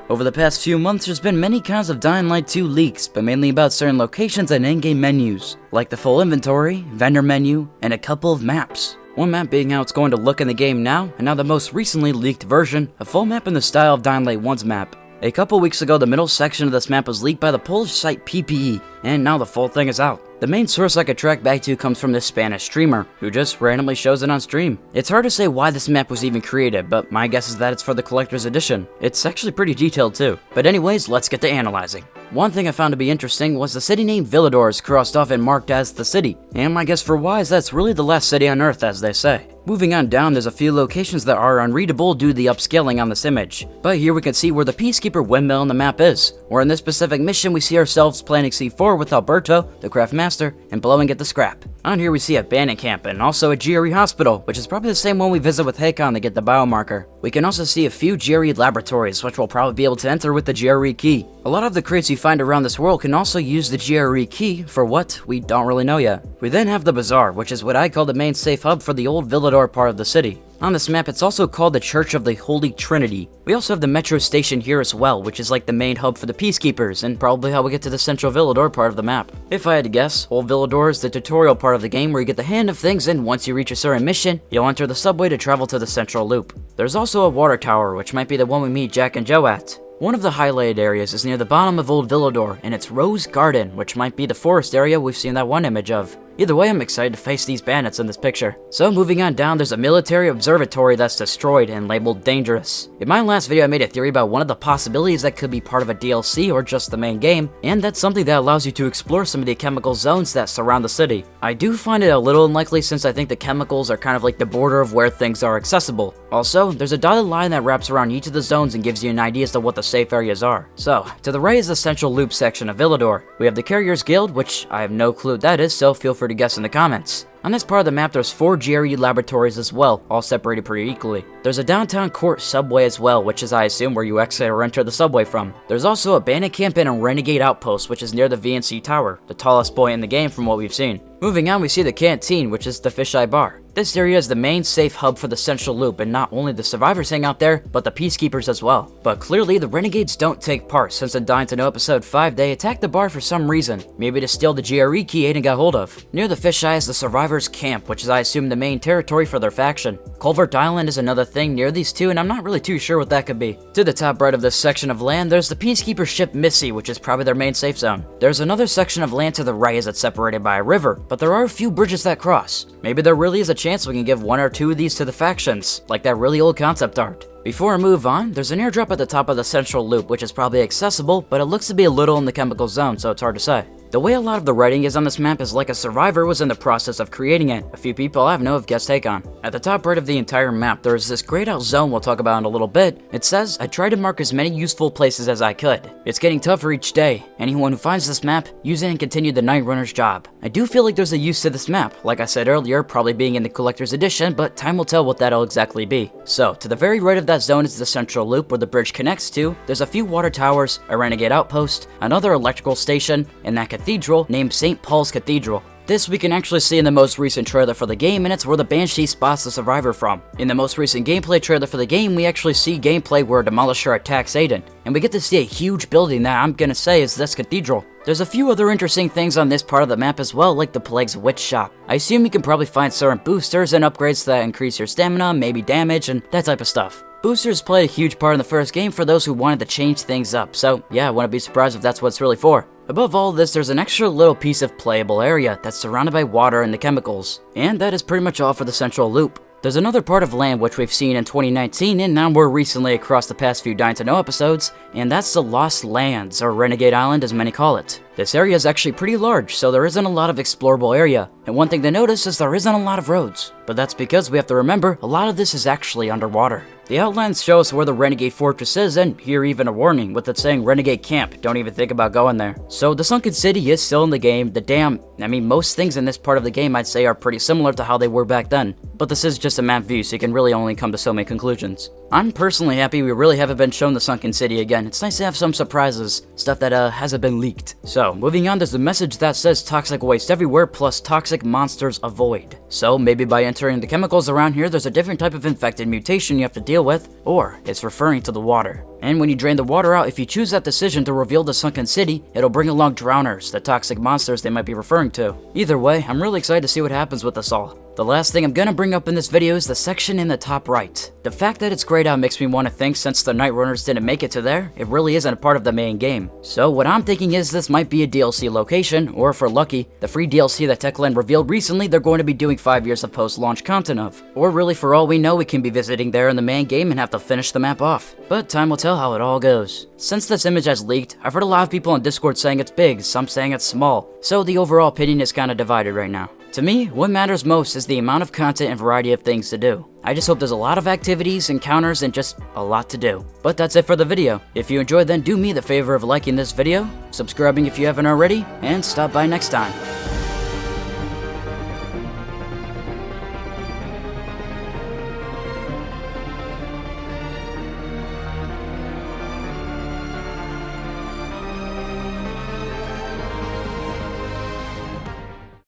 Over the past few months, there's been many kinds of Dying Light 2 leaks, but mainly about certain locations and in-game menus, like the full inventory, vendor menu, and a couple of maps. One map being how it's going to look in the game now, and now the most recently leaked version, a full map in the style of Dying Light 1's map. A couple weeks ago, the middle section of this map was leaked by the Polish site PPE, and now the full thing is out. The main source I could track back to comes from this Spanish streamer, who just randomly shows it on stream. It's hard to say why this map was even created, but my guess is that it's for the collector's edition. It's actually pretty detailed too. But anyways, let's get to analyzing. One thing I found to be interesting was the city name Villador is crossed off and marked as the city, and my guess for why is that's really the last city on Earth, as they say. Moving on down, there's a few locations that are unreadable due to the upscaling on this image, but here we can see where the Peacekeeper windmill on the map is, where in this specific mission we see ourselves planting C4 with Alberto, the craft master, and blowing at the scrap. On here we see a bandit camp and also a GRE hospital, which is probably the same one we visit with Hakon to get the biomarker. We can also see a few GRE laboratories, which we'll probably be able to enter with the GRE key. A lot of the crates you find around this world can also use the GRE key for what, we don't really know yet. We then have the Bazaar, which is what I call the main safe hub for the old Villador part of the city. On this map, it's also called the Church of the Holy Trinity. We also have the metro station here as well, which is like the main hub for the Peacekeepers, and probably how we get to the central Villador part of the map. If I had to guess, Old Villador is the tutorial part of the game where you get the hand of things, and once you reach a certain mission, you'll enter the subway to travel to the central loop. There's also a water tower, which might be the one we meet Jack and Joe at. One of the highlighted areas is near the bottom of Old Villador, and it's Rose Garden, which might be the forest area we've seen that one image of. Either way, I'm excited to face these bandits in this picture. So moving on down, there's a military observatory that's destroyed and labeled dangerous. In my last video, I made a theory about one of the possibilities that could be part of a DLC or just the main game, and that's something that allows you to explore some of the chemical zones that surround the city. I do find it a little unlikely since I think the chemicals are kind of like the border of where things are accessible. Also, there's a dotted line that wraps around each of the zones and gives you an idea as to what the safe areas are. So, to the right is the central loop section of Villador. We have the Carriers Guild, which I have no clue what that is, so feel free to guess in the comments. On this part of the map, there's 4 GRE laboratories as well, all separated pretty equally. There's a downtown court subway as well, which is I assume where you exit or enter the subway from. There's also a bandit camp and a Renegade outpost, which is near the VNC Tower, the tallest point in the game from what we've seen. Moving on, we see the Canteen, which is the fisheye bar. This area is the main safe hub for the central loop, and not only the survivors hang out there, but the Peacekeepers as well. But clearly, the Renegades don't take part, since in Dying to Know Episode 5, they attacked the bar for some reason, maybe to steal the GRE key Aiden got hold of. Near the fisheye is the survivors camp, which is I assume the main territory for their faction. Culvert Island is another thing near these two, and I'm not really too sure what that could be. To the top right of this section of land, there's the Peacekeeper ship Missy, which is probably their main safe zone. There's another section of land to the right as it's separated by a river, but there are a few bridges that cross. Maybe there really is a chance we can give 1 or 2 of these to the factions, like that really old concept art. Before I move on, there's an airdrop at the top of the central loop, which is probably accessible, but it looks to be a little in the chemical zone, so it's hard to say. The way a lot of the writing is on this map is like a survivor was in the process of creating it. A few people I know have guessed Hakon. At the top right of the entire map, there is this grayed out zone we'll talk about in a little bit. It says, I tried to mark as many useful places as I could. It's getting tougher each day. Anyone who finds this map, use it and continue the Night Runner's job. I do feel like there's a use to this map, like I said earlier, probably being in the collector's edition, but time will tell what that'll exactly be. So, to the very right of that zone is the central loop where the bridge connects to. There's a few water towers, a Renegade outpost, another electrical station, and that cathedral named St. Paul's Cathedral. This we can actually see in the most recent trailer for the game, and it's where the Banshee spots the survivor from. In the most recent gameplay trailer for the game, we actually see gameplay where a Demolisher attacks Aiden, and we get to see a huge building that I'm gonna say is this cathedral. There's a few other interesting things on this part of the map as well, like the Plague's Witch Shop. I assume you can probably find certain boosters and upgrades that increase your stamina, maybe damage, and that type of stuff. Boosters play a huge part in the first game for those who wanted to change things up, so yeah, I wouldn't be surprised if that's what it's really for. Above all this, there's an extra little piece of playable area that's surrounded by water and the chemicals. And that is pretty much all for the central loop. There's another part of land which we've seen in 2019 and now more recently across the past few Dying to Know episodes, and that's the Lost Lands, or Renegade Island as many call it. This area is actually pretty large, so there isn't a lot of explorable area, and one thing to notice is there isn't a lot of roads. But that's because we have to remember, a lot of this is actually underwater. The outlines show us where the Renegade Fortress is, and here even a warning with it saying Renegade Camp, don't even think about going there. So the Sunken City is still in the game, most things in this part of the game I'd say are pretty similar to how they were back then. But this is just a map view, so you can really only come to so many conclusions. I'm personally happy we really haven't been shown the Sunken City again. It's nice to have some surprises, stuff that hasn't been leaked. So, moving on, there's a message that says toxic waste everywhere plus toxic monsters avoid. So maybe by entering the chemicals around here, there's a different type of infected mutation you have to deal with, or it's referring to the water. And when you drain the water out, if you choose that decision to reveal the sunken city, it'll bring along drowners, the toxic monsters they might be referring to. Either way, I'm really excited to see what happens with this all. The last thing I'm gonna bring up in this video is the section in the top right. The fact that it's grayed out makes me want to think since the Night Runners didn't make it to there, it really isn't a part of the main game. So what I'm thinking is this might be a DLC location, or if we're lucky, the free DLC that Techland revealed recently they're going to be doing 5 years of post-launch content of. Or really for all we know we can be visiting there in the main game and have to finish the map off. But time will tell how it all goes. Since this image has leaked, I've heard a lot of people on Discord saying it's big, some saying it's small, so the overall opinion is kinda divided right now. To me, what matters most is the amount of content and variety of things to do. I just hope there's a lot of activities, encounters, and just a lot to do. But that's it for the video. If you enjoyed, then do me the favor of liking this video, subscribing if you haven't already, and stop by next time.